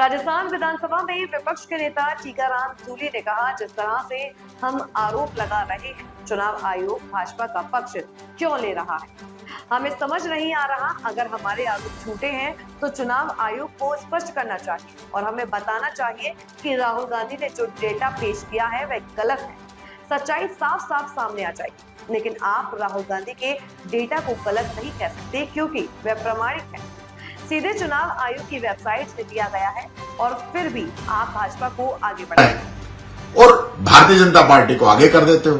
राजस्थान विधानसभा में विपक्ष के नेता टीकाराम जूली ने कहा, जिस तरह से हम आरोप लगा रहे हैं, चुनाव आयोग भाजपा का पक्ष क्यों ले रहा है, हमें समझ नहीं आ रहा। अगर हमारे आरोप झूठे हैं तो चुनाव आयोग को स्पष्ट करना चाहिए और हमें बताना चाहिए कि राहुल गांधी ने जो डेटा पेश किया है वह गलत है। सच्चाई साफ साफ सामने आ जाएगी। लेकिन आप राहुल गांधी के डेटा को गलत नहीं कह सकते क्योंकि वह प्रमाणिक है। सीधे चुनाव आयोग की वेबसाइट से दिया गया है और फिर भी आप भाजपा को आगे बढ़ाते और भारतीय जनता पार्टी को आगे कर देते हो,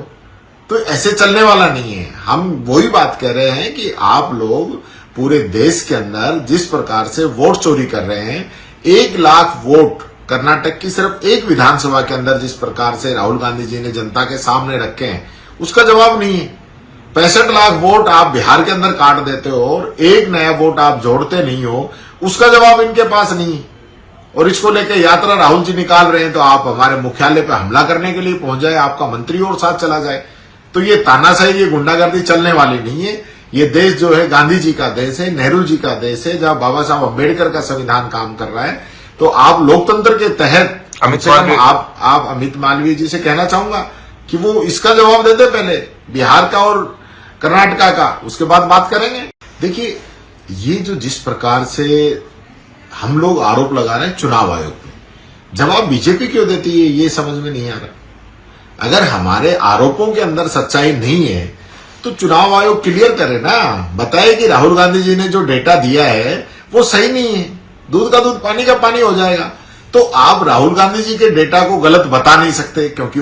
तो ऐसे चलने वाला नहीं है। हम वही बात कह रहे हैं कि आप लोग पूरे देश के अंदर जिस प्रकार से वोट चोरी कर रहे हैं, 1 लाख वोट कर्नाटक की सिर्फ एक विधानसभा के अंदर जिस प्रकार से राहुल गांधी जी ने जनता के सामने रखे हैं, उसका जवाब नहीं है। 65 लाख वोट आप बिहार के अंदर काट देते हो और एक नया वोट आप जोड़ते नहीं हो, उसका जवाब इनके पास नहीं है। और इसको लेकर यात्रा राहुल जी निकाल रहे हैं तो आप हमारे मुख्यालय पे हमला करने के लिए पहुंच जाए, आपका मंत्री और साथ चला जाए, तो ये तानाशाही, ये गुंडागर्दी चलने वाली नहीं है। ये देश जो है गांधी जी का देश है, नेहरू जी का देश है, जहां बाबा साहब अम्बेडकर का संविधान काम कर रहा है। तो आप लोकतंत्र के तहत आप अमित मालवीय जी से कहना चाहूंगा कि वो इसका जवाब देते पहले, बिहार का और कर्नाटका का, उसके बाद बात करेंगे। देखिए, ये जो जिस प्रकार से हम लोग आरोप लगा रहे हैं चुनाव आयोग पे, जवाब बीजेपी क्यों देती है ये समझ में नहीं आ रहा। अगर हमारे आरोपों के अंदर सच्चाई नहीं है तो चुनाव आयोग क्लियर करे ना, बताए कि राहुल गांधी जी ने जो डेटा दिया है वो सही नहीं है, दूध का दूध पानी का पानी हो जाएगा। तो आप राहुल गांधी जी के डेटा को गलत बता नहीं सकते क्योंकि